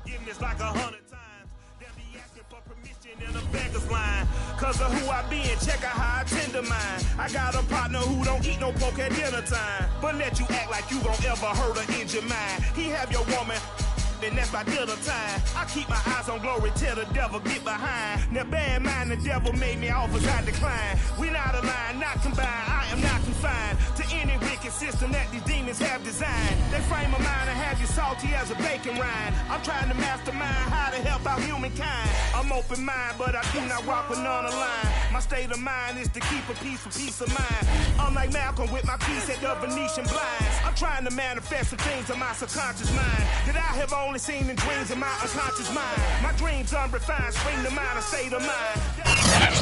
Forgiveness like 100 times. They'll be asking for permission in a beggar's line. Cause of who I be and check out how I tend to mine. I got a partner who don't eat no pork at dinner time. But let you act like you gon' ever hurt or injure mine. He have your woman, and that's by dinner time. I keep my eyes on glory till the devil get behind. Now bear in mind the devil made me offers I decline. We not aligned, not combined, I am not confined to any wicked system that these demons have designed. They frame of mind and have you salty as a bacon rind. I'm trying to mastermind how to help out humankind. I'm open mind, but I do not rock with none aligned. My state of mind is to keep a peace for peace of mind. Unlike Malcolm with my piece at the Venetian blinds. I'm trying to manifest the things in my subconscious mind that I have only seen in dreams in my unconscious mind. My dreams unrefined, spring to mind, a state of mind.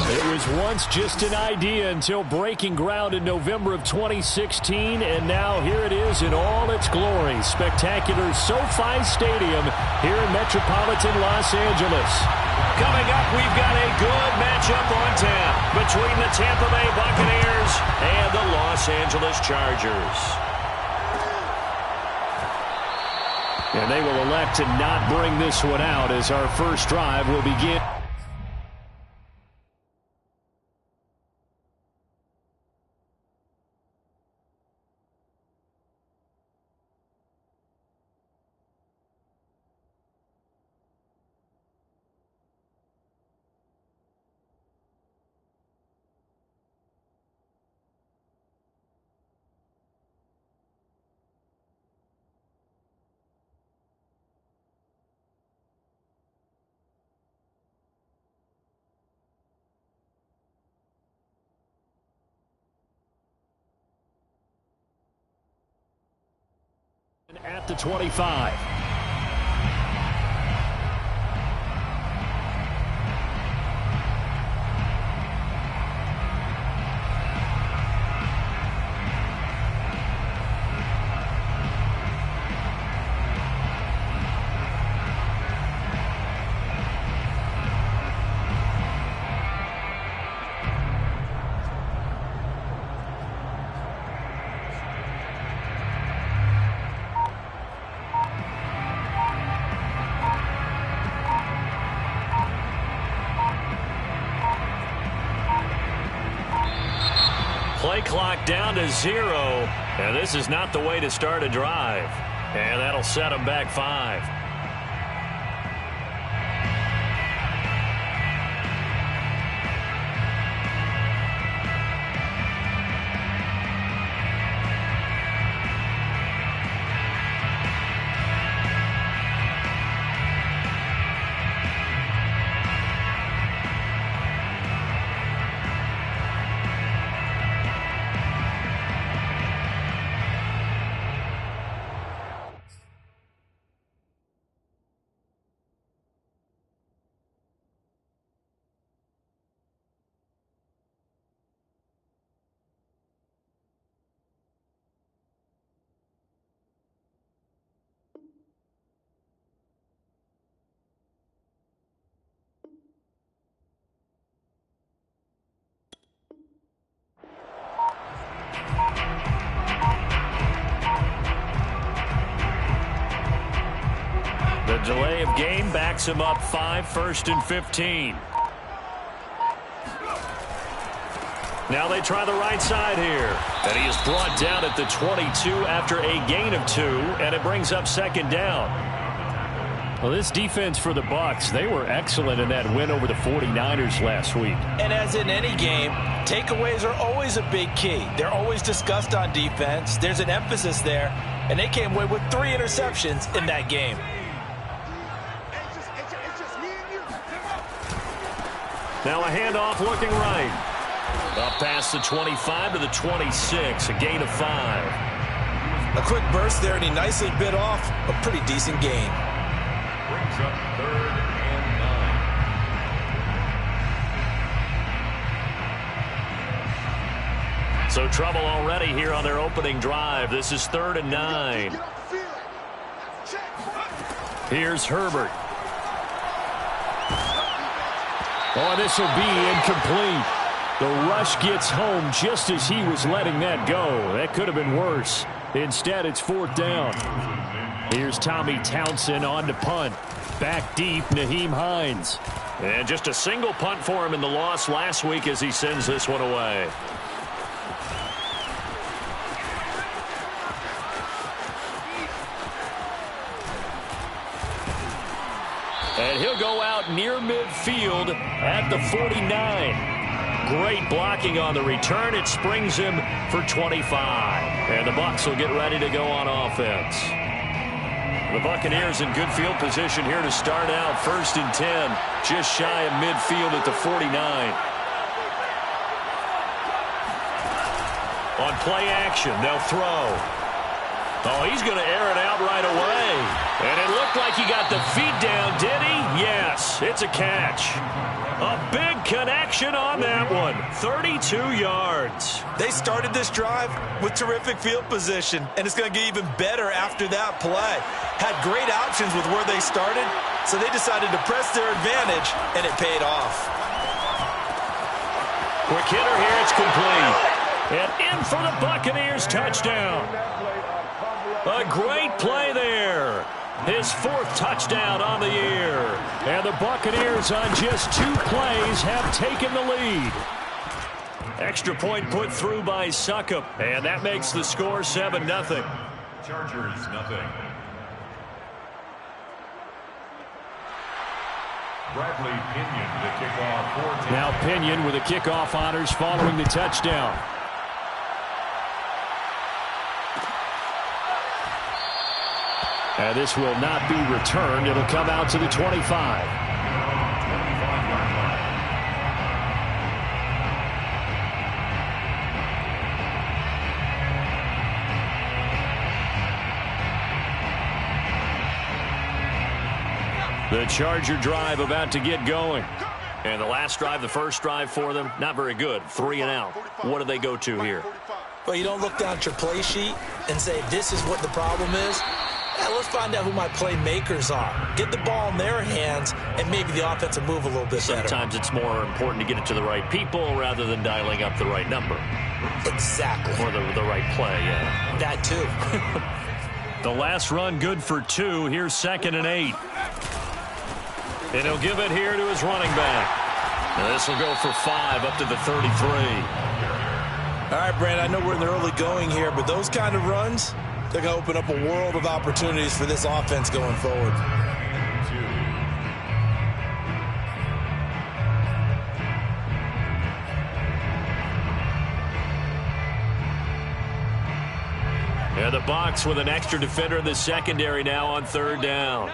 It was once just an idea until breaking ground in November of 2016, and now here it is in all its glory. Spectacular SoFi Stadium here in metropolitan Los Angeles. Coming up, we've got a good matchup on tap between the Tampa Bay Buccaneers and the Los Angeles Chargers. And they will elect to not bring this one out as our first drive will begin. At the 25. Play clock down to 0, and this is not the way to start a drive. And that'll set them back 5. The delay of game backs him up 5, 1st and 15. Now they try the right side here. And he is brought down at the 22 after a gain of 2, and it brings up 2nd down. Well, this defense for the Bucs, they were excellent in that win over the 49ers last week. And as in any game, takeaways are always a big key. They're always discussed on defense. There's an emphasis there, and they came away with 3 interceptions in that game. Now a handoff looking right. Up past the 25 to the 26, a gain of 5. A quick burst there, and he nicely bit off a pretty decent gain. Brings up 3rd and 9. So trouble already here on their opening drive. This is 3rd and 9. Here's Herbert. Oh, this will be incomplete. The rush gets home just as he was letting that go. That could have been worse. Instead, it's 4th down. Here's Tommy Townsend on to punt. back deep, Nyheim Hines. And just a single punt for him in the loss last week as he sends this one away. And he'll go out near midfield at the 49. Great blocking on the return. It springs him for 25. And the Bucs will get ready to go on offense. The Buccaneers in good field position here to start out. 1st and 10, just shy of midfield at the 49. On play action, they'll throw. Oh, he's going to air it out right away. And it looked like he got the feet down, did he? Yes, it's a catch. A big connection on that one. 32 yards. They started this drive with terrific field position, and it's going to get even better after that play. Had great options with where they started, so they decided to press their advantage, and it paid off. Quick hitter here, it's complete. And in for the Buccaneers touchdown. A great play there. His 4th touchdown on the year. And the Buccaneers on just 2 plays have taken the lead. Extra point put through by Succop. And that makes the score 7-0. Chargers, nothing. Bradley Pinion, the kickoff. Now Pinion with the kickoff honors following the touchdown. And this will not be returned. It'll come out to the 25. The Charger drive about to get going. And the last drive, the first drive for them, not very good. 3 and out. What do they go to here? Well, you don't look down at your play sheet and say, this is what the problem is. Let's find out who my playmakers are. Get the ball in their hands, and maybe the offense will move a little bit better. Sometimes it's more important to get it to the right people rather than dialing up the right number. Exactly. Or the right play, yeah. That too. The last run good for 2. Here's 2nd and 8. And he'll give it here to his running back. Now this will go for 5 up to the 33. All right, Brandon, I know we're in the early going here, but those kind of runs, they're going to open up a world of opportunities for this offense going forward. And the Bucs with an extra defender in the secondary now on 3rd down.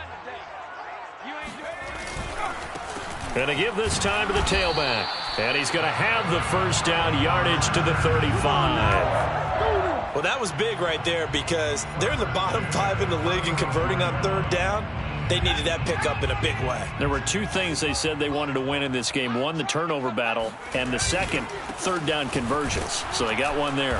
And to give this time to the tailback. And he's going to have the first down yardage to the 35. Well, that was big right there because they're in the bottom 5 in the league and converting on 3rd down. They needed that pickup in a big way. There were 2 things they said they wanted to win in this game. One, the turnover battle, and the second, 3rd down conversions. So they got one there.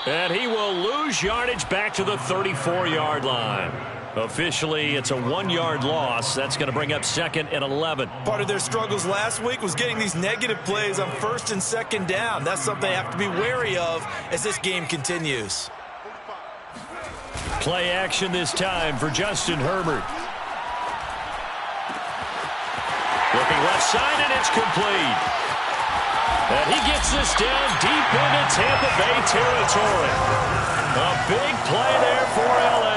And he will lose yardage back to the 34-yard line. Officially, it's a 1-yard loss. That's going to bring up 2nd and 11. Part of their struggles last week was getting these negative plays on 1st and 2nd down. That's something they have to be wary of as this game continues. Play action this time for Justin Herbert. Looking left side, and it's complete. And he gets this down deep into Tampa Bay territory. A big play there for L.A.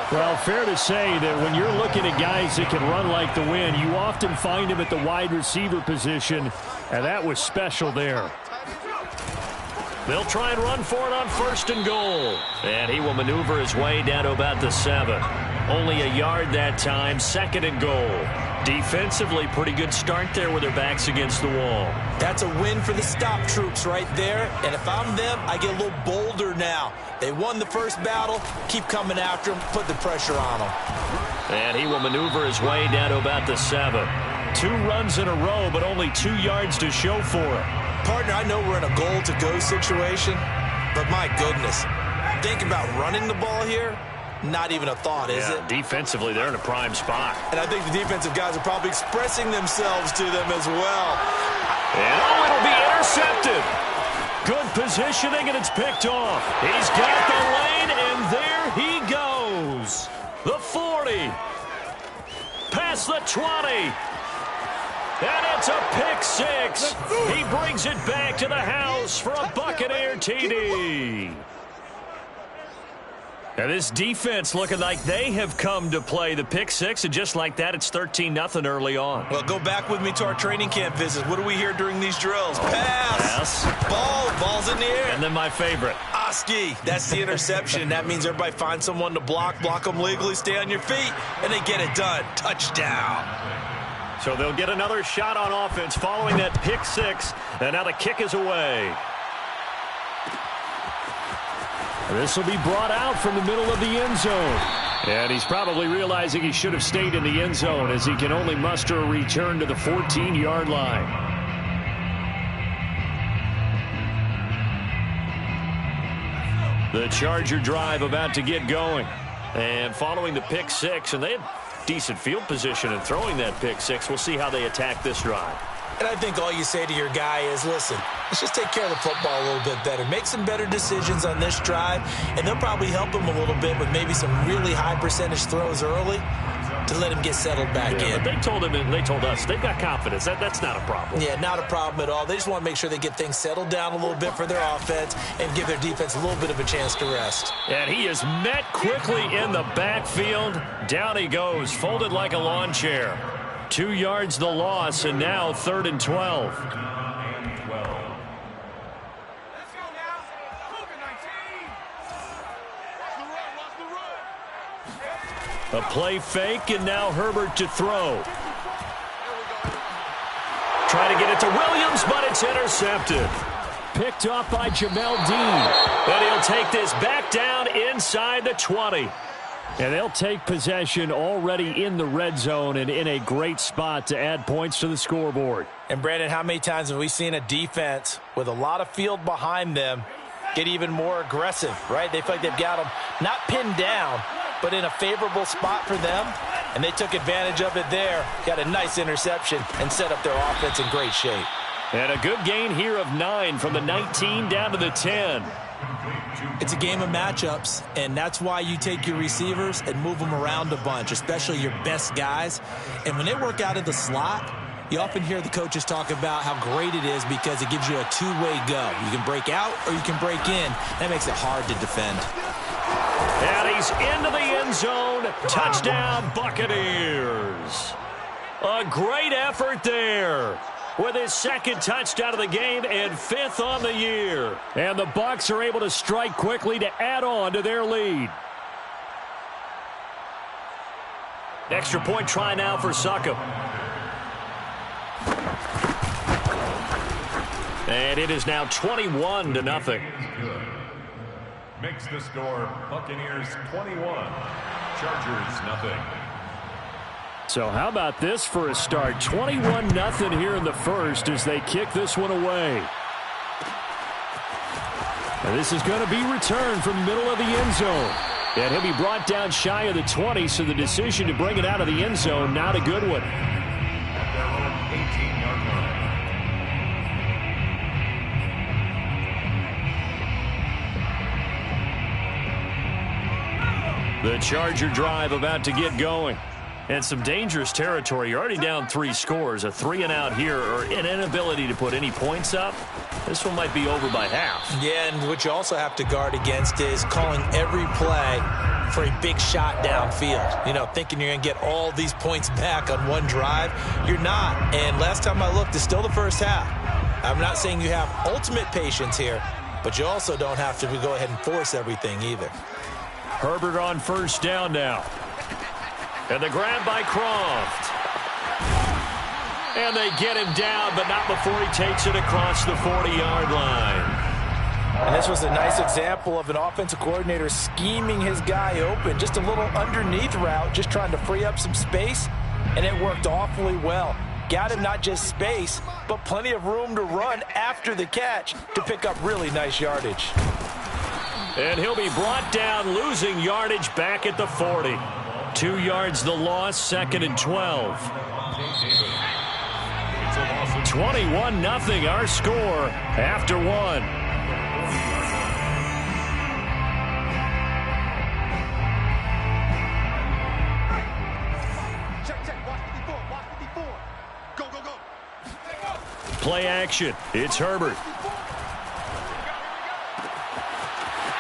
Well, fair to say that when you're looking at guys that can run like the wind, you often find them at the wide receiver position, and that was special there. They'll try and run for it on 1st and goal. And he will maneuver his way down to about the 7. Only a yard that time, 2nd and goal. Defensively, pretty good start there with their backs against the wall. That's a win for the stop troops right there. And if I'm them, I get a little bolder now. They won the first battle. Keep coming after them. Put the pressure on them. And he will maneuver his way down to about the 7. 2 runs in a row, but only 2 yards to show for it. Partner, I know we're in a goal-to-go situation, but my goodness, think about running the ball here. Not even a thought, is it? Defensively, they're in a prime spot. And I think the defensive guys are probably expressing themselves to them as well. And it'll be intercepted. Good positioning, and it's picked off. He's got the lane, and there he goes. The 40. past the 20. And it's a pick six. He brings it back to the house for a Buccaneer TD. Now this defense looking like they have come to play the pick six, and just like that, it's 13-0 early on. Well, go back with me to our training camp visits. What do we hear during these drills? Pass. Ball's in the air. And then my favorite. Oski, that's the interception. That means everybody finds someone to block them legally, stay on your feet, and they get it done. Touchdown. So they'll get another shot on offense following that pick six, and now the kick is away. This will be brought out from the middle of the end zone. And he's probably realizing he should have stayed in the end zone as he can only muster a return to the 14-yard line. The Charger drive about to get going. And following the pick six, and they had decent field position in throwing that pick six. We'll see how they attack this drive. And I think all you say to your guy is, listen, let's just take care of the football a little bit better. Make some better decisions on this drive, and they'll probably help him a little bit with maybe some really high percentage throws early to let him get settled back in. But they told him and they told us they've got confidence. That's not a problem. Yeah, not a problem at all. They just want to make sure they get things settled down a little bit for their offense and give their defense a little bit of a chance to rest. And he is met quickly in the backfield. Down he goes, folded like a lawn chair. 2 yards the loss, and now 3rd and 12. A play fake, and now Herbert to throw. Trying to get it to Williams, but it's intercepted. Picked off by Jamel Dean. And he'll take this back down inside the 20. And they'll take possession already in the red zone and in a great spot to add points to the scoreboard. And, Brandon, how many times have we seen a defense with a lot of field behind them get even more aggressive, right? They feel like they've got them not pinned down, but in a favorable spot for them, and they took advantage of it there. Got a nice interception and set up their offense in great shape. And a good gain here of 9 from the 19 down to the 10. It's a game of matchups, and that's why you take your receivers and move them around a bunch, especially your best guys. And when they work out of the slot, you often hear the coaches talk about how great it is because it gives you a two-way go. You can break out or you can break in. That makes it hard to defend. And he's into the end zone. Touchdown, Buccaneers. A great effort there with his 2nd touchdown of the game and 5th on the year. And the Bucs are able to strike quickly to add on to their lead. Extra point try now for Succop. And it is now 21-0. Makes the score Buccaneers 21, Chargers nothing. So how about this for a start? 21-0 here in the first as they kick this one away. And this is going to be returned from the middle of the end zone. And he'll be brought down shy of the 20, so the decision to bring it out of the end zone, not a good one. At their own 18-yard line. The Charger drive about to get going. And some dangerous territory. You're already down 3 scores. A 3-and-out here, or an inability to put any points up. This one might be over by half. Yeah, and what you also have to guard against is calling every play for a big shot downfield. You know, thinking you're going to get all these points back on one drive. You're not. And last time I looked, it's still the first half. I'm not saying you have ultimate patience here, but you also don't have to go ahead and force everything either. Herbert on 1st down now. And the grab by Croft. And they get him down, but not before he takes it across the 40-yard line. And this was a nice example of an offensive coordinator scheming his guy open. Just a little underneath route, just trying to free up some space, and it worked awfully well. Got him not just space, but plenty of room to run after the catch to pick up really nice yardage. And he'll be brought down, losing yardage back at the 40. 2 yards the loss, 2nd and 12. 21-0 our score after 1. Play action. It's Herbert.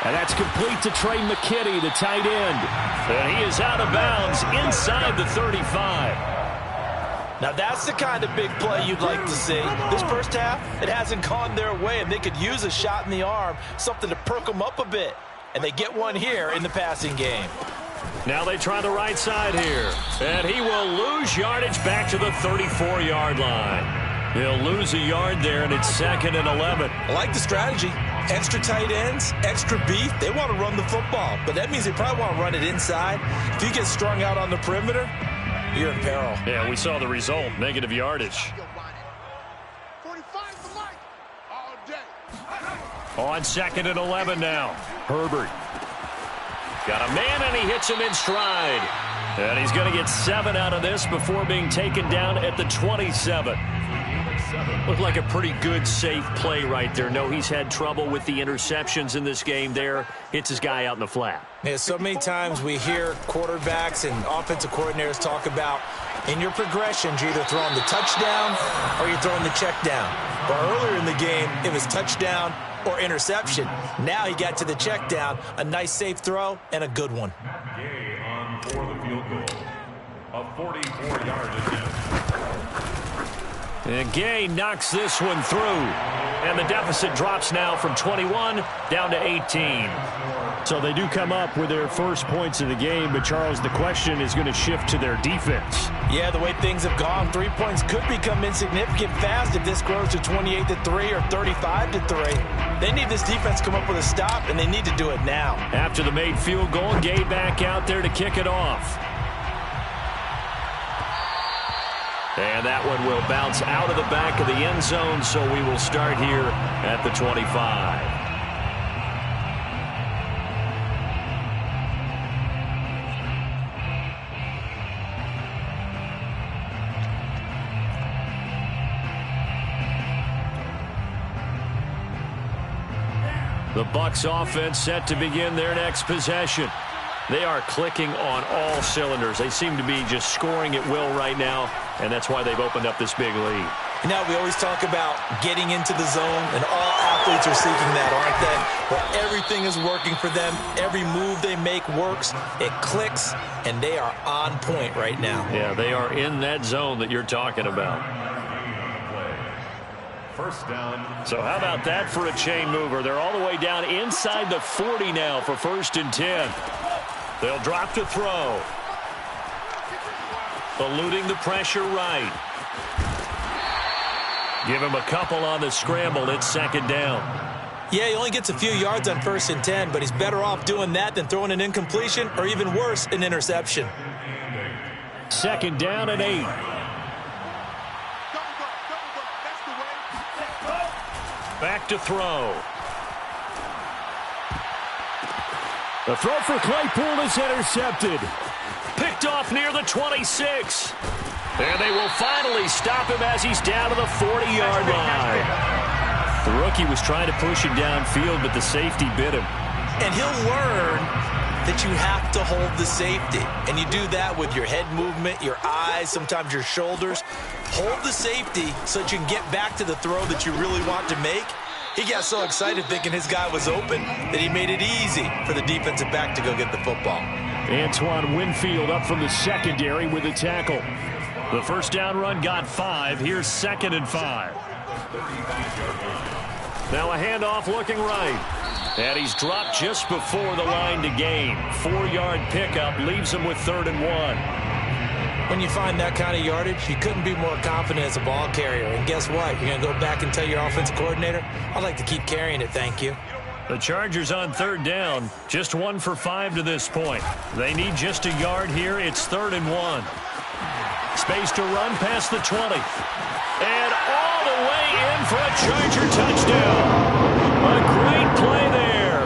And that's complete to Trey McKinney, the tight end. And he is out of bounds inside the 35. Now that's the kind of big play you'd like to see. This first half, it hasn't gone their way, and they could use a shot in the arm, something to perk them up a bit. And they get one here in the passing game. Now they try the right side here. And he will lose yardage back to the 34-yard line. He'll lose a yard there, and it's 2nd and 11. I like the strategy. Extra tight ends, extra beef. They want to run the football, but that means they probably want to run it inside. If you get strung out on the perimeter, you're in peril. Yeah, we saw the result, negative yardage. On 2nd and 11 now. Herbert. Got a man, and he hits him in stride. And he's going to get 7 out of this before being taken down at the 27. Looked like a pretty good, safe play right there. No, he's had trouble with the interceptions in this game there. Hits his guy out in the flat. Yeah, so many times we hear quarterbacks and offensive coordinators talk about in your progressions, you're either throwing the touchdown or you're throwing the check down. But earlier in the game, it was touchdown or interception. Now he got to the check down, a nice safe throw, and a good one. Gay on for the field goal. A 44-yard attempt. And Gay knocks this one through. And the deficit drops now from 21 down to 18. So they do come up with their first points of the game, but Charles, the question is going to shift to their defense. Yeah, the way things have gone, 3 points could become insignificant fast if this grows to 28-3 or 35-3. They need this defense to come up with a stop, and they need to do it now. After the made field goal, Gay back out there to kick it off. And that one will bounce out of the back of the end zone, so we will start here at the 25. The Bucs offense set to begin their next possession. They are clicking on all cylinders. They seem to be just scoring at will right now, and that's why they've opened up this big lead. You know, we always talk about getting into the zone, and all athletes are seeking that, aren't they? But everything is working for them. Every move they make works. It clicks, and they are on point right now. Yeah, they are in that zone that you're talking about. First down. So how about that for a chain mover? They're all the way down inside the 40 now for 1st and 10. They'll drop to throw. Eluding the pressure right. Give him a couple on the scramble. It's 2nd down. Yeah, he only gets a few yards on 1st and 10, but he's better off doing that than throwing an incompletion or even worse, an interception. 2nd down and 8. Back to throw. The throw for Claypool is intercepted. Picked off near the 26. And they will finally stop him as he's down to the 40-yard line. The rookie was trying to push him downfield, but the safety bit him. And he'll learn that you have to hold the safety. And you do that with your head movement, your eyes, sometimes your shoulders. Hold the safety so that you can get back to the throw that you really want to make. He got so excited thinking his guy was open that he made it easy for the defensive back to go get the football. Antoine Winfield up from the secondary with a tackle. The first down run got 5. Here's 2nd and 5. Now a handoff looking right. And he's dropped just before the line to gain. 4-yard pickup leaves him with 3rd and 1. When you find that kind of yardage, you couldn't be more confident as a ball carrier. And guess what? You're going to go back and tell your offensive coordinator, I'd like to keep carrying it, thank you. The Chargers on 3rd down, just 1 for 5 to this point. They need just a yard here. It's 3rd and 1. Space to run past the 20. And all the way in for a Charger touchdown. A great play there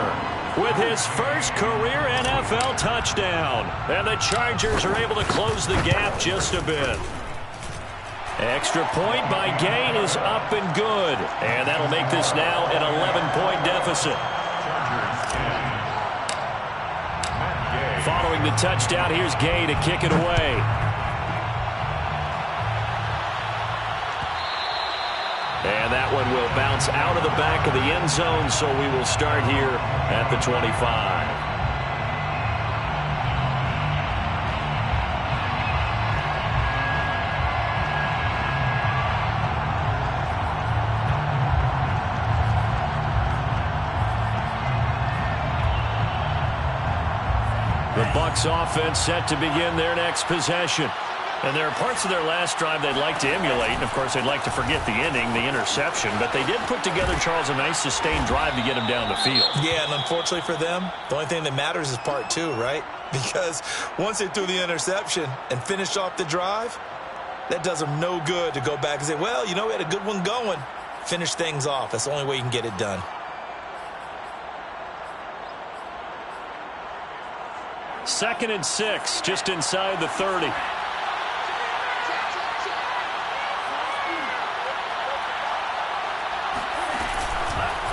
with his first career NFL touchdown. And the Chargers are able to close the gap just a bit. Extra point by Gay is up and good. And that'll make this now an 11-point deficit. Following the touchdown, here's Gay to kick it away. It's out of the back of the end zone, so we will start here at the 25. The Bucs offense set to begin their next possession. And there are parts of their last drive they'd like to emulate. And, of course, they'd like to forget the ending, the interception. But they did put together, Charles, a nice sustained drive to get them down the field. Yeah, and unfortunately for them, the only thing that matters is part two, right? Because once they threw the interception and finished off the drive, that does them no good to go back and say, well, you know, we had a good one going. Finish things off. That's the only way you can get it done. Second and 6, just inside the 30.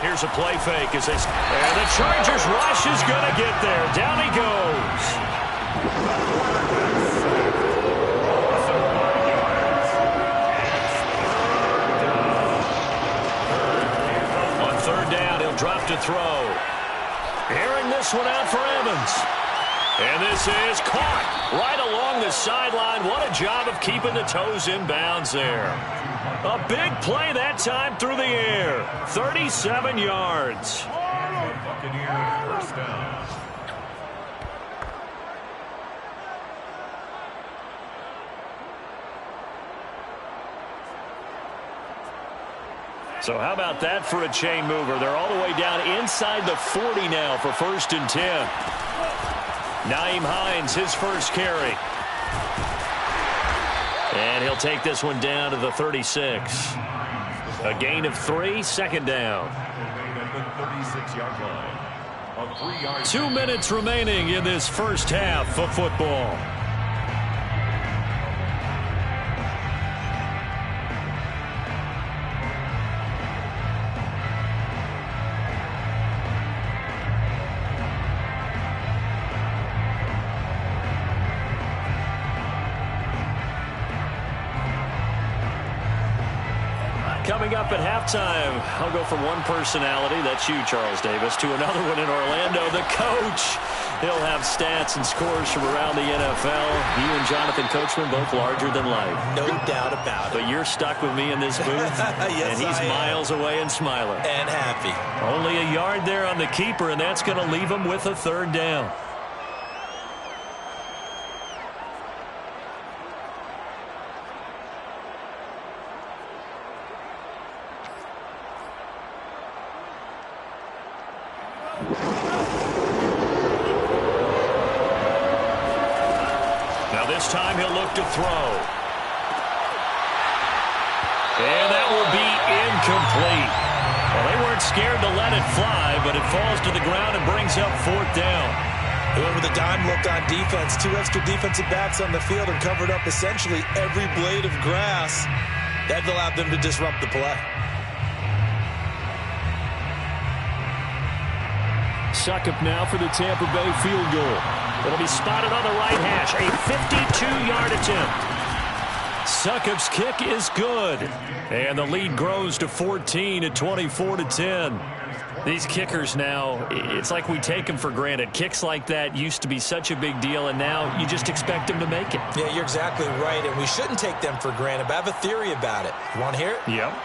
Here's a play fake. And the Chargers rush is going to get there. Down he goes. On third down, he'll drop to throw. Airing this one out for Evans. And this is caught right along the sideline. What a job of keeping the toes in bounds there. A big play that time through the air. 37 yards. Buccaneers first down. So how about that for a chain mover? They're all the way down inside the 40 now for 1st and 10. Nyheim Hines, his first carry. And he'll take this one down to the 36. A gain of 3, second down. 36-yard line. 2 minutes remaining in this first half of football. Coming up at halftime, I'll go from one personality, that's you, Charles Davis, to another one in Orlando, the coach. He'll have stats and scores from around the NFL. You and Jonathan Coachman, both larger than life. No doubt about it. But you're stuck with me in this booth, yes, and he's miles away and smiling. And happy. Only a yard there on the keeper, and that's going to leave him with a third down. This time he'll look to throw. And that will be incomplete. Well, they weren't scared to let it fly, but it falls to the ground and brings up 4th down. Whoever the dime looked on defense, 2 extra defensive backs on the field and covered up essentially every blade of grass. That allowed them to disrupt the play. Succop now for the Tampa Bay field goal. It'll be spotted on the right hash. A 52-yard attempt. Succop's kick is good. And the lead grows to 14 at 24-10. These kickers now, it's like we take them for granted. Kicks like that used to be such a big deal, and now you just expect them to make it. Yeah, you're exactly right, and we shouldn't take them for granted, but I have a theory about it. You want to hear it? Yep.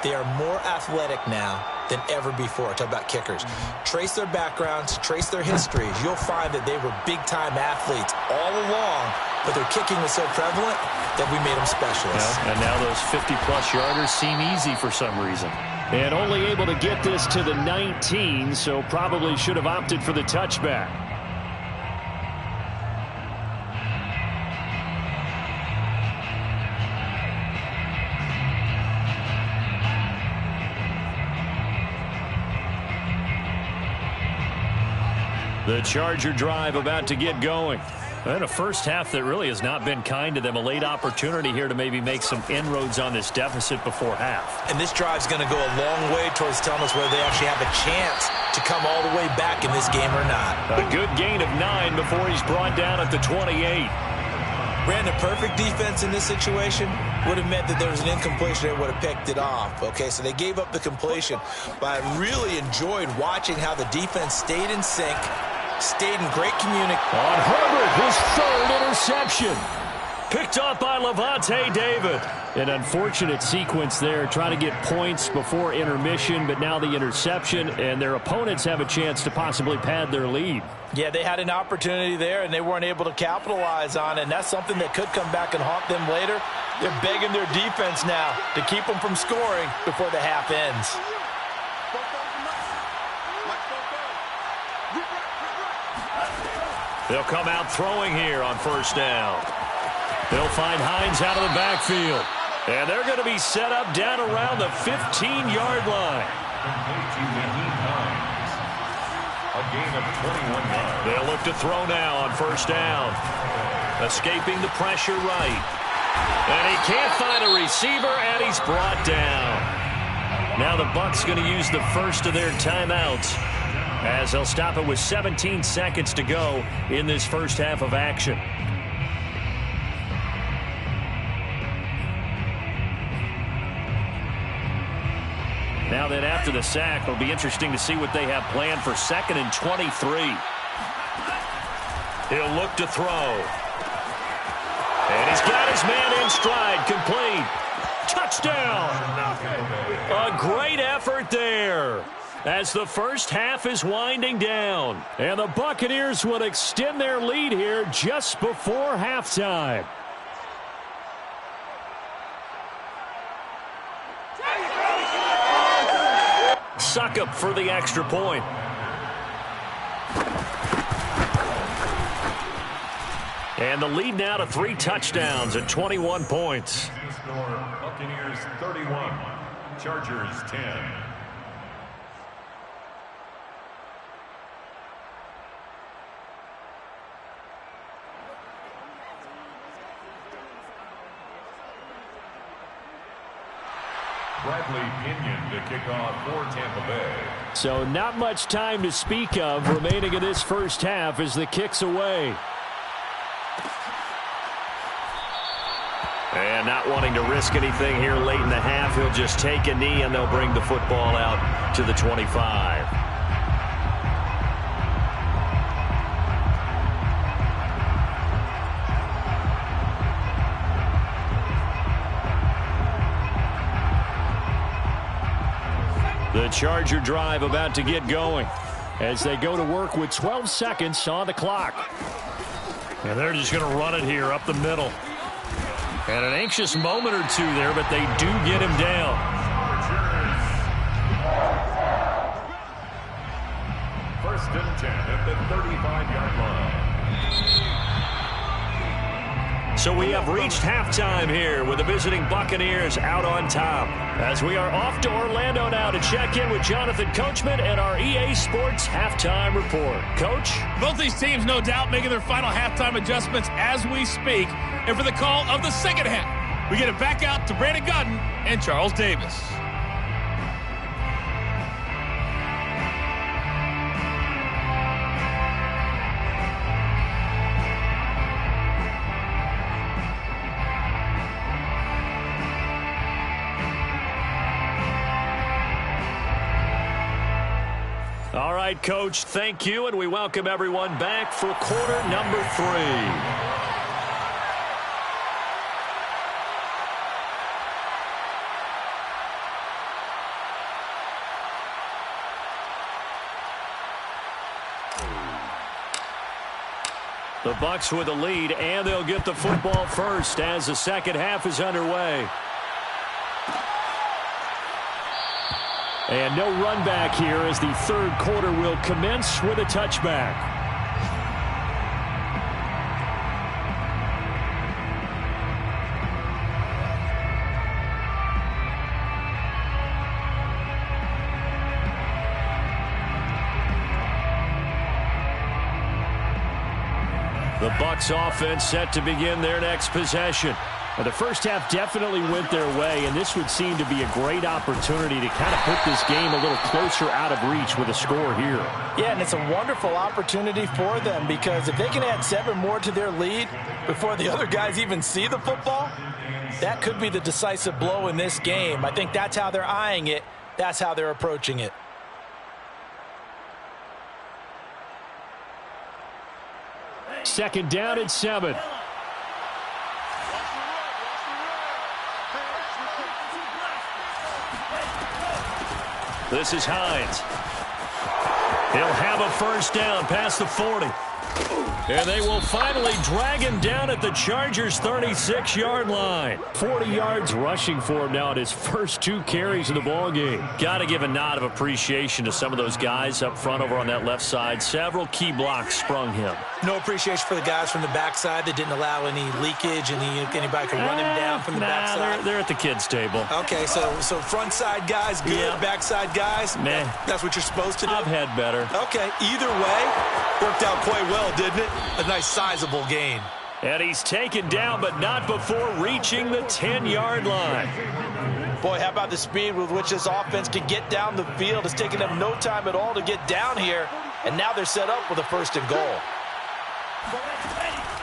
They are more athletic now than ever before. Talk about kickers. Trace their backgrounds, trace their histories. You'll find that they were big-time athletes all along, but their kicking was so prevalent that we made them specialists. Yeah, and now those 50-plus yarders seem easy for some reason. And only able to get this to the 19, so probably should have opted for the touchback. The Charger drive about to get going. And a first half that really has not been kind to them. A late opportunity here to maybe make some inroads on this deficit before half. And this drive's going to go a long way towards telling us whether they actually have a chance to come all the way back in this game or not. A good gain of 9 before he's brought down at the 28. Brandon, perfect defense in this situation would have meant that there was an incompletion that would have picked it off. Okay, so they gave up the completion, but I really enjoyed watching how the defense stayed in sync, stayed in great communication. On Herbert, his third interception. Picked off by Lavonte David. An unfortunate sequence there, trying to get points before intermission, but now the interception, and their opponents have a chance to possibly pad their lead. Yeah, they had an opportunity there, and they weren't able to capitalize on it, and that's something that could come back and haunt them later. They're begging their defense now to keep them from scoring before the half ends. They'll come out throwing here on first down. They'll find Hines out of the backfield. And they're going to be set up down around the 15-yard line. A gain of 21 yards. They'll look to throw now on first down. Escaping the pressure right. And he can't find a receiver, and he's brought down. Now the Bucs going to use the first of their timeouts, as they'll stop it with 17 seconds to go in this first half of action. Now then, after the sack, it'll be interesting to see what they have planned for 2nd and 23. He'll look to throw. And he's got his man in stride, complete. Touchdown! A great effort there as the first half is winding down. And the Buccaneers will extend their lead here just before halftime. Succop for the extra point. And the lead now to 3 touchdowns at 21 points. Score Buccaneers 31, Chargers 10. Bradley Pinion to kick off for Tampa Bay. So not much time to speak of remaining in this first half as the kick's away. And not wanting to risk anything here late in the half, he'll just take a knee and they'll bring the football out to the 25. The Charger drive about to get going as they go to work with 12 seconds on the clock. And they're just going to run it here up the middle. And an anxious moment or two there, but they do get him down. First and 10 at the 35-yard line. So we have reached halftime here with the visiting Buccaneers out on top. As we are off to Orlando now to check in with Jonathan Coachman and our EA Sports halftime report. Coach? Both these teams, no doubt, making their final halftime adjustments as we speak. And for the call of the second half, we get it back out to Brandon Gaudin and Charles Davis. All right, Coach, thank you, and we welcome everyone back for quarter number 3. The Bucs with the lead, and they'll get the football first as the second half is underway. And no run back here as the third quarter will commence with a touchback. The Bucs offense set to begin their next possession. The first half definitely went their way, and this would seem to be a great opportunity to kind of put this game a little closer out of reach with a score here. Yeah, and it's a wonderful opportunity for them because if they can add 7 more to their lead before the other guys even see the football, that could be the decisive blow in this game. I think that's how they're eyeing it. That's how they're approaching it. Second down and 7. This is Hines. He'll have a first down past the 40. And they will finally drag him down at the Chargers' 36-yard line. 40 yards rushing for him now at his first 2 carries of the ball game. Got to give a nod of appreciation to some of those guys up front over on that left side. Several key blocks sprung him. No appreciation for the guys from the backside that didn't allow any leakage and anybody could run him down from the backside. They're at the kids' table. Okay, so front side guys good, yeah. Backside guys, man, that's what you're supposed to do? I've had better. Okay, either way, worked out quite well, didn't it? A nice sizable gain. And he's taken down, but not before reaching the 10-yard line. Boy, how about the speed with which this offense can get down the field? It's taken them no time at all to get down here, and now they're set up with a 1st and goal.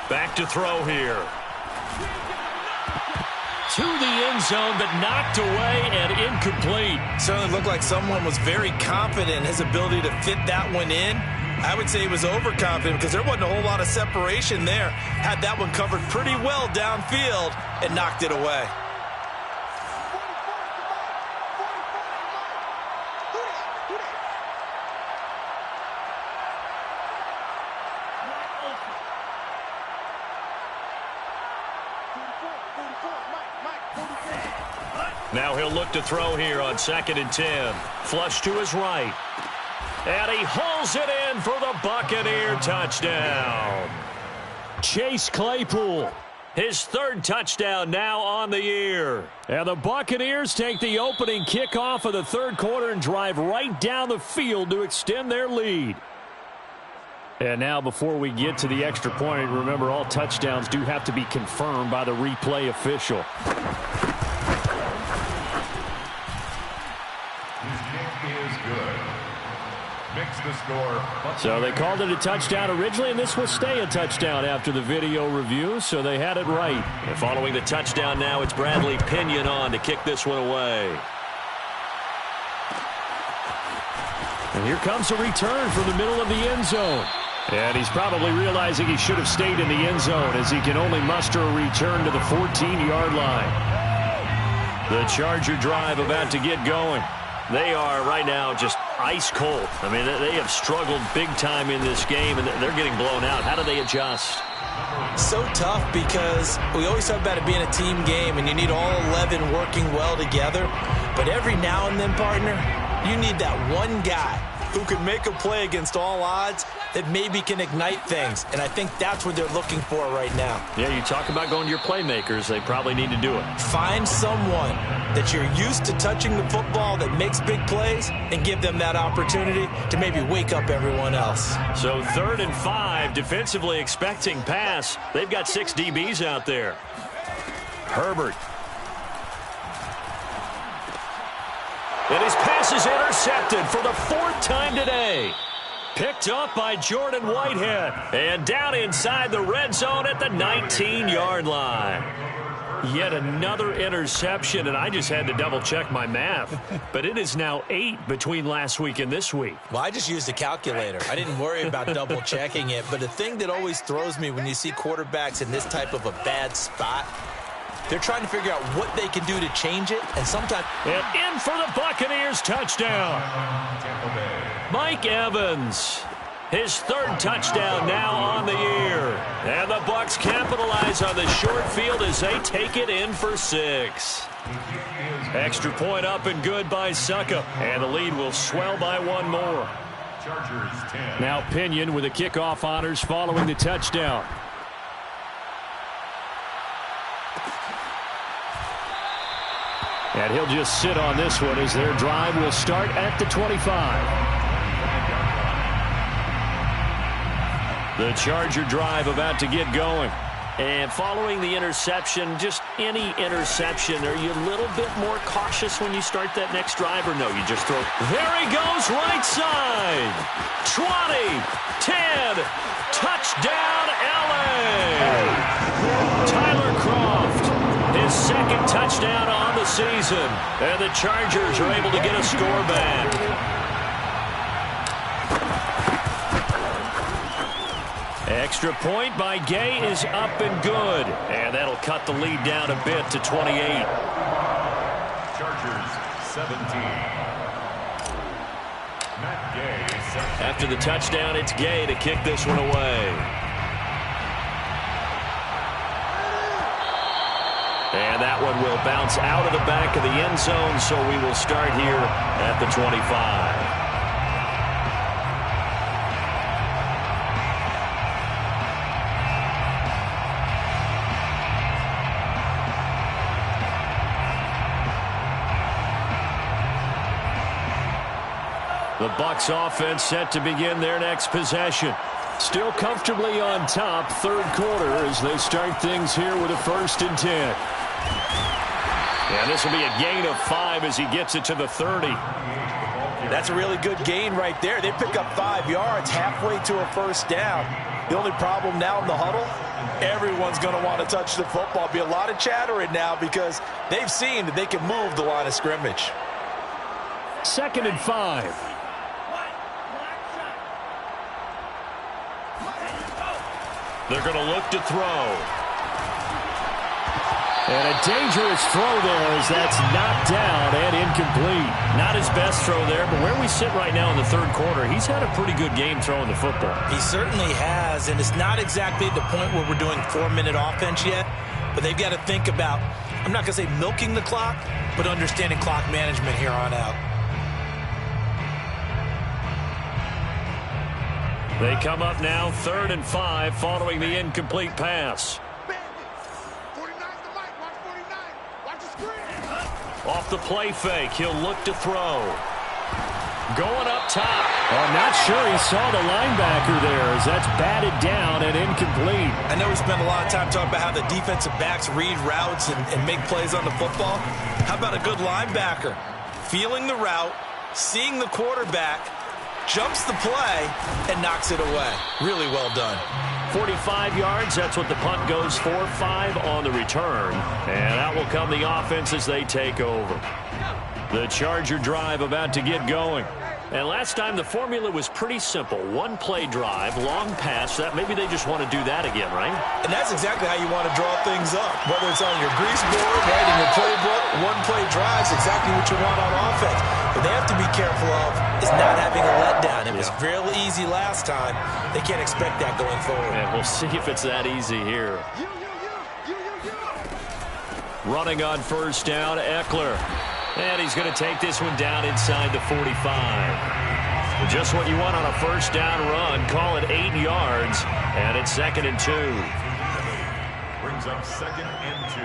Back to throw here. To the end zone, but knocked away and incomplete. Certainly looked like someone was very confident in his ability to fit that one in. I would say he was overconfident because there wasn't a whole lot of separation there. Had that one covered pretty well downfield and knocked it away. Now he'll look to throw here on 2nd and 10. Flush to his right. And he hauls it in for the Buccaneer touchdown. Chase Claypool. His 3rd touchdown now on the year. And the Buccaneers take the opening kickoff of the 3rd quarter and drive right down the field to extend their lead. And now before we get to the extra point, remember all touchdowns do have to be confirmed by the replay official. The score. So they called it a touchdown originally, and this will stay a touchdown after the video review, so they had it right. And following the touchdown now, it's Bradley Pinion on to kick this one away. And here comes a return from the middle of the end zone. And he's probably realizing he should have stayed in the end zone as he can only muster a return to the 14-yard line. The Charger drive about to get going. They are right now just ice cold. I mean, they have struggled big time in this game, and they're getting blown out. How do they adjust? So tough because we always talk about it being a team game, and you need all 11 working well together. But every now and then, partner, you need that one guy who can make a play against all odds that maybe can ignite things. And I think that's what they're looking for right now. Yeah, you talk about going to your playmakers. They probably need to do it. Find someone that you're used to touching the football that makes big plays and give them that opportunity to maybe wake up everyone else. So 3rd and 5, defensively expecting pass. They've got 6 DBs out there. Herbert. And his pass is intercepted for the 4th time today. Picked up by Jordan Whitehead. And down inside the red zone at the 19-yard line. Yet another interception, and I just had to double-check my math. But it is now 8 between last week and this week. Well, I just used a calculator. I didn't worry about double-checking it. But the thing that always throws me when you see quarterbacks in this type of a bad spot, they're trying to figure out what they can do to change it, and sometimes... And in for the Buccaneers touchdown. Mike Evans, his 3rd touchdown now on the year. And the Bucs capitalize on the short field as they take it in for 6. Extra point up and good by Suckup. And the lead will swell by 1 more. Chargers 10. Now Pinion with the kickoff honors following the touchdown. And he'll just sit on this one as their drive will start at the 25. The Charger drive about to get going. And following the interception, just any interception, are you a little bit more cautious when you start that next drive, or no, you just throw? There he goes, right side. 20, 10, touchdown, LA. Tyler Kroft, his second touchdown on the season. And the Chargers are able to get a score back. Extra point by Gay is up and good. And that'll cut the lead down a bit to 28. Chargers 17. Matt Gay. After the touchdown, it's Gay to kick this one away. And that one will bounce out of the back of the end zone, so we will start here at the 25. The Bucs offense set to begin their next possession. Still comfortably on top, third quarter, as they start things here with a 1st and 10. And this will be a gain of 5 as he gets it to the 30. That's a really good gain right there. They pick up 5 yards halfway to a 1st down. The only problem now in the huddle, everyone's going to want to touch the football. Be a lot of chattering now because they've seen that they can move the line of scrimmage. 2nd and 5. They're going to look to throw. And a dangerous throw there as that's knocked down and incomplete. Not his best throw there, but where we sit right now in the third quarter, he's had a pretty good game throwing the football. He certainly has, and it's not exactly at the point where we're doing 4-minute offense yet, but they've got to think about, I'm not going to say milking the clock, but understanding clock management here on out. They come up now 3rd and 5 following the incomplete pass. Off the play fake, he'll look to throw. Going up top. I'm not sure he saw the linebacker there as that's batted down and incomplete. I know we spent a lot of time talking about how the defensive backs read routes and make plays on the football. How about a good linebacker? Feeling the route, seeing the quarterback, jumps the play, and knocks it away. Really well done. 45 yards, that's what the punt goes for. 5 on the return. And out will come the offense as they take over. The Charger drive about to get going. And last time the formula was pretty simple. 1-play drive, long pass. That maybe they just want to do that again, right? And that's exactly how you want to draw things up. Whether it's on your grease board, right, in your playbook, 1-play drives, exactly what you want on offense. What they have to be careful of is not having a letdown. It was real easy last time. They can't expect that going forward. And we'll see if it's that easy here. Running on 1st down, Eckler. And he's going to take this one down inside the 45. Just what you want on a 1st down run. Call it 8 yards. And it's 2nd and 2. Brings up 2nd and 2.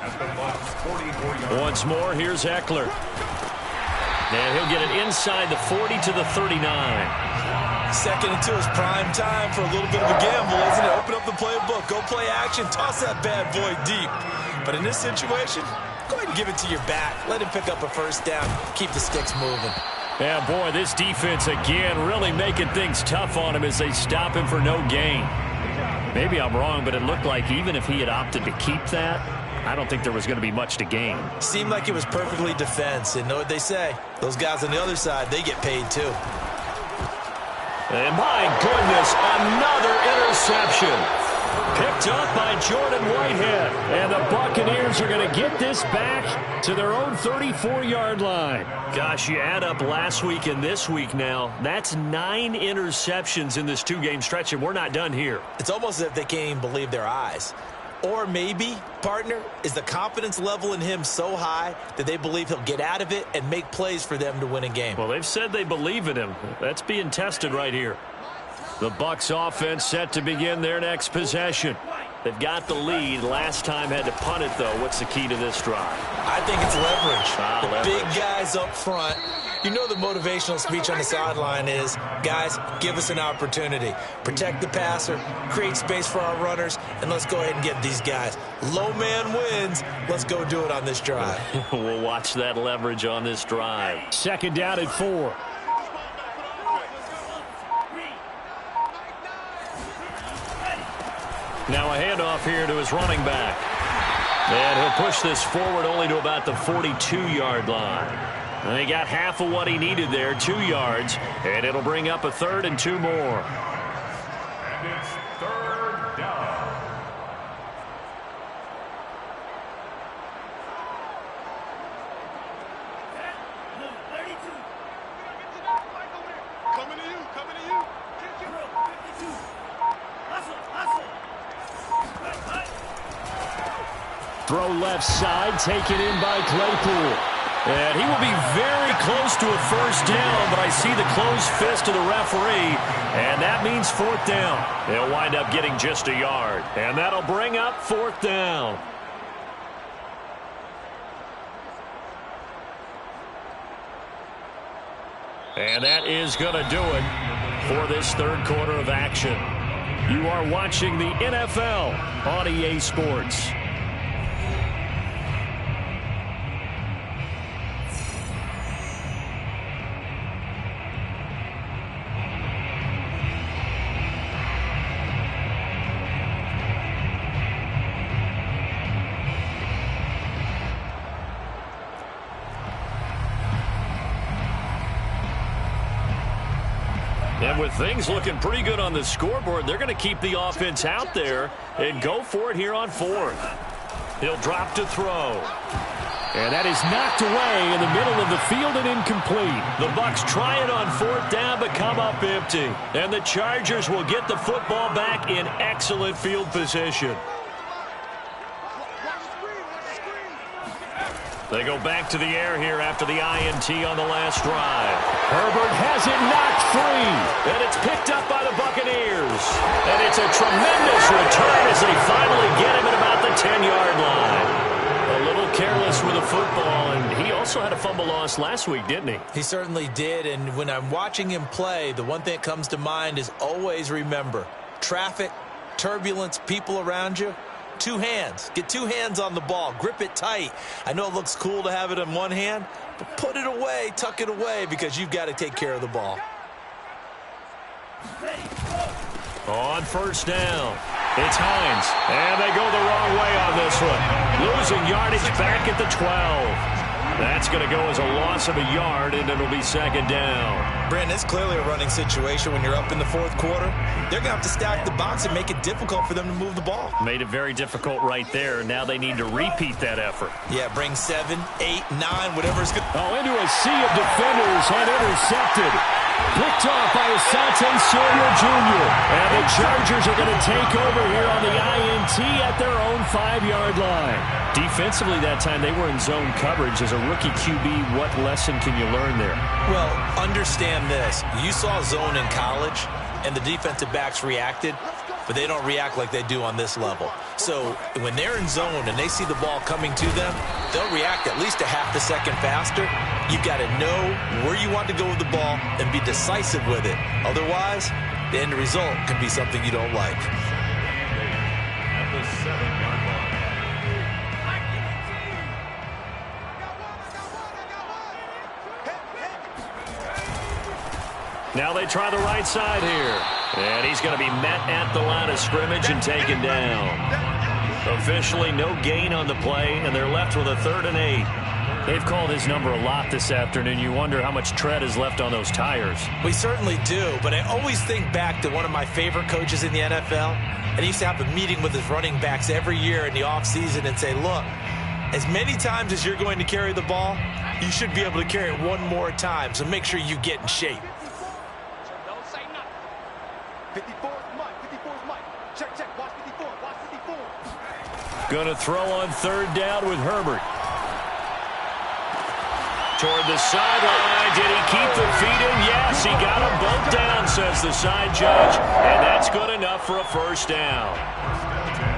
At the Bucs 44 yards. Once more, here's Eckler. And he'll get it inside the 40 to the 39. 2nd and 2 is prime time for a little bit of a gamble, isn't it? Open up the playbook, go play action, toss that bad boy deep. But in this situation, go ahead and give it to your back. Let him pick up a 1st down. Keep the sticks moving. Yeah, boy, this defense again really making things tough on him as they stop him for no gain. Maybe I'm wrong, but it looked like even if he had opted to keep that, I don't think there was going to be much to gain. Seemed like it was perfectly defense. And know what they say? Those guys on the other side, they get paid too. And my goodness, another interception. Picked up by Jordan Whitehead. And the Buccaneers are going to get this back to their own 34-yard line. Gosh, you add up last week and this week now. That's 9 interceptions in this 2-game stretch, and we're not done here. It's almost as if they can't even believe their eyes. Or maybe, partner, is the confidence level in him so high that they believe he'll get out of it and make plays for them to win a game. Well, they've said they believe in him. That's being tested right here. The Bucs offense set to begin their next possession. They've got the lead. Last time had to punt it, though. What's the key to this drive? I think it's leverage. The leverage. Big guys up front. You know the motivational speech on the sideline is, guys, give us an opportunity. Protect the passer, create space for our runners, and let's go ahead and get these guys. Low man wins. Let's go do it on this drive. We'll watch that leverage on this drive. 2nd down and 4. Now a handoff here to his running back. And he'll push this forward only to about the 42-yard line. And he got half of what he needed there, 2 yards, and it'll bring up a 3rd and 2 more. And it's 3rd down. Throw left side, taken in by Claypool. And he will be very close to a first down, but I see the closed fist of the referee, and that means 4th down. They'll wind up getting just a yard, and that'll bring up 4th down. And that is going to do it for this 3rd quarter of action. You are watching the NFL on EA Sports. And with things looking pretty good on the scoreboard, they're going to keep the offense out there and go for it here on 4th. He'll drop to throw. And that is knocked away in the middle of the field and incomplete. The Bucs try it on 4th down but come up empty. And the Chargers will get the football back in excellent field position. They go back to the air here after the INT on the last drive. Herbert has it knocked free. And it's picked up by the Buccaneers. And it's a tremendous return as they finally get him at about the 10-yard line. A little careless with the football, and he also had a fumble loss last week, didn't he? He certainly did, and when I'm watching him play, the one thing that comes to mind is always remember, traffic, turbulence, people around you. 2 hands. Get 2 hands on the ball. Grip it tight. I know it looks cool to have it in one hand, but put it away, tuck it away, because you've got to take care of the ball. On 1st down, it's Hines. And they go the wrong way on this one. Losing yardage back at the 12. That's going to go as a loss of a yard, and it'll be 2nd down. Brandon, it's clearly a running situation when you're up in the 4th quarter. They're going to have to stack the box and make it difficult for them to move the ball. Made it very difficult right there. Now they need to repeat that effort. Yeah, bring 7, 8, 9, whatever's good. Oh, into a sea of defenders and intercepted. Picked off by Asante Samuel Jr. And the Chargers are going to take over here on the INT at their own 5-yard line. Defensively that time, they were in zone coverage. As a rookie QB, what lesson can you learn there? Well, understand this. You saw zone in college, and the defensive backs reacted, but they don't react like they do on this level. So when they're in zone and they see the ball coming to them, they'll react at least a half a second faster. You've got to know where you want to go with the ball and be decisive with it. Otherwise, the end result can be something you don't like. At the 7-yard line. Now they try the right side here. And he's going to be met at the line of scrimmage and taken down. Officially no gain on the play, and they're left with a 3rd and 8. They've called his number a lot this afternoon. You wonder how much tread is left on those tires. We certainly do, but I always think back to one of my favorite coaches in the NFL, and he used to have a meeting with his running backs every year in the offseason and say, look, as many times as you're going to carry the ball, you should be able to carry it one more time, so make sure you get in shape. 54 is Mike. 54 is Mike. Check, check. Watch 54. Watch 54. Going to throw on 3rd down with Herbert. Toward the sideline. Did he keep the feet in? Yes, he got them both down, says the side judge. And that's good enough for a 1st down.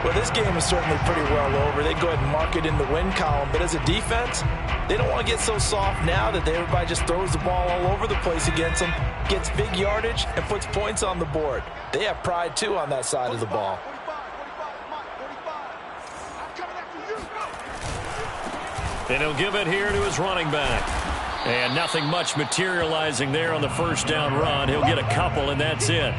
Well, this game is certainly pretty well over. They go ahead and mark it in the win column. But as a defense, they don't want to get so soft now that everybody just throws the ball all over the place against them, gets big yardage, and puts points on the board. They have pride, too, on that side of the ball. And he'll give it here to his running back. And nothing much materializing there on the first down run. He'll get a couple, and that's it.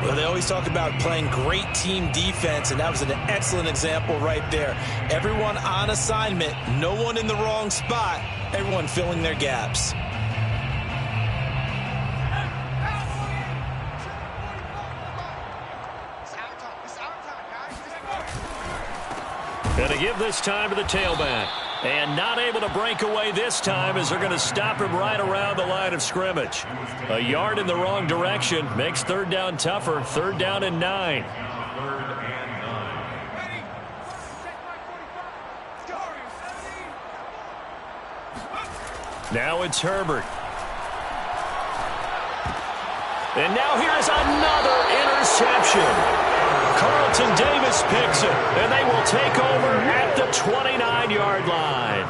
Well, they always talk about playing great team defense, and that was an excellent example right there. Everyone on assignment, no one in the wrong spot, everyone filling their gaps. And to give this time to the tailback. And not able to break away this time as they're going to stop him right around the line of scrimmage. A yard in the wrong direction makes third down tougher. Third down and 9. Now it's Herbert. And now here's another interception. Carlton Davis picks it, and they will take over at the 29-yard line.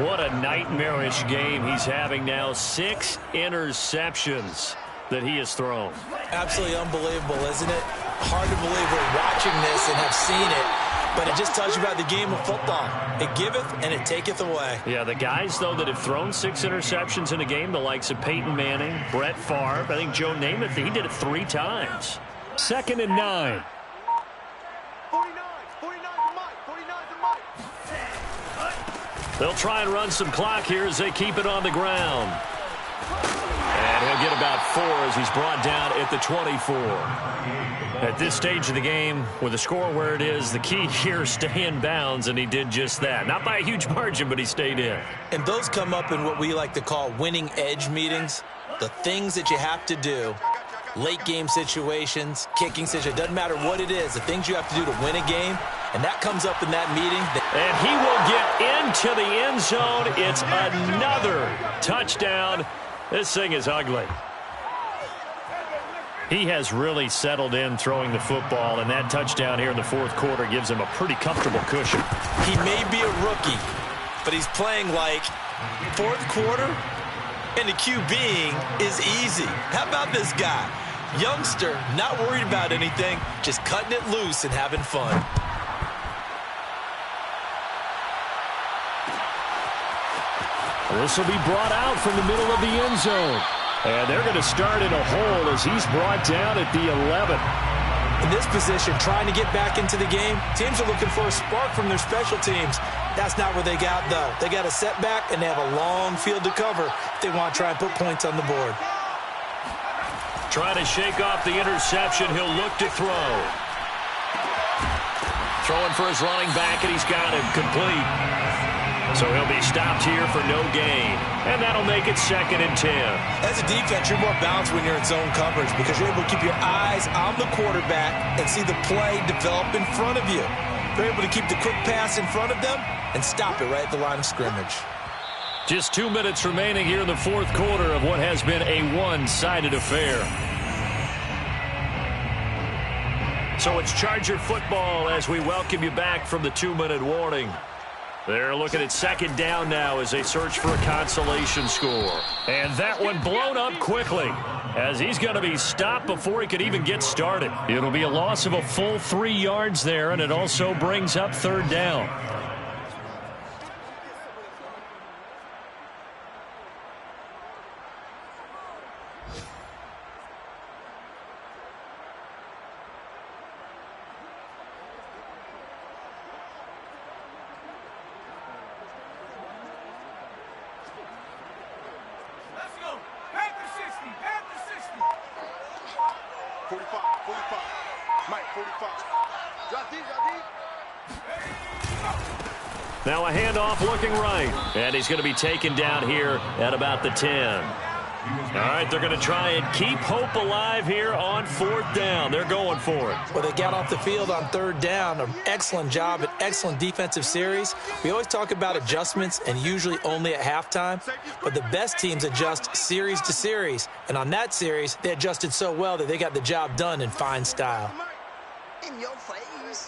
What a nightmarish game he's having now. 6 interceptions that he has thrown. Absolutely unbelievable, isn't it? Hard to believe we're watching this and have seen it, but it just tells you about the game of football. It giveth and it taketh away. Yeah, the guys, though, that have thrown 6 interceptions in a game, the likes of Peyton Manning, Brett Favre, I think Joe Namath, he did it 3 times. Second and 9. 49 to Mike. They'll try and run some clock here as they keep it on the ground. And he'll get about 4 as he's brought down at the 24. At this stage of the game, with the score where it is, the key here is stay in bounds, and he did just that. Not by a huge margin, but he stayed in. And those come up in what we like to call winning edge meetings. The things that you have to do. Late game situations, kicking situations, doesn't matter what it is, the things you have to do to win a game, and that comes up in that meeting. And he will get into the end zone. It's another touchdown. This thing is ugly. He has really settled in throwing the football, and that touchdown here in the fourth quarter gives him a pretty comfortable cushion. He may be a rookie, but he's playing like fourth quarter, and the QBing is easy. How about this guy? Youngster, not worried about anything, just cutting it loose and having fun. This will be brought out from the middle of the end zone. And they're going to start in a hole as he's brought down at the 11. In this position, trying to get back into the game, teams are looking for a spark from their special teams. That's not what they got, though. They got a setback, and they have a long field to cover if they want to try and put points on the board. Trying to shake off the interception. He'll look to throw. Throwing for his running back, and he's got him complete. So he'll be stopped here for no gain. And that'll make it second and 10. As a defense, you're more balanced when you're in zone coverage because you're able to keep your eyes on the quarterback and see the play develop in front of you. You're able to keep the quick pass in front of them and stop it right at the line of scrimmage. Just 2 minutes remaining here in the fourth quarter of what has been a one-sided affair. So it's Charger football as we welcome you back from the 2-minute warning. They're looking at second down now as they search for a consolation score. And that one blown up quickly as he's going to be stopped before he could even get started. It'll be a loss of a full 3 yards there, and it also brings up third down. Now a handoff looking right. And he's going to be taken down here at about the 10. All right, they're going to try and keep hope alive here on fourth down. They're going for it. Well, they got off the field on third down. An excellent job, an excellent defensive series. We always talk about adjustments and usually only at halftime. But the best teams adjust series to series. And on that series, they adjusted so well that they got the job done in fine style. In your face.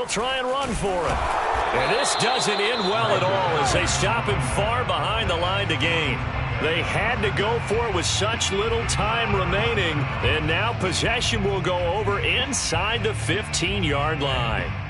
He'll try and run for it. And this doesn't end well at all as they stop him far behind the line to gain. They had to go for it with such little time remaining, and now possession will go over inside the 15-yard line.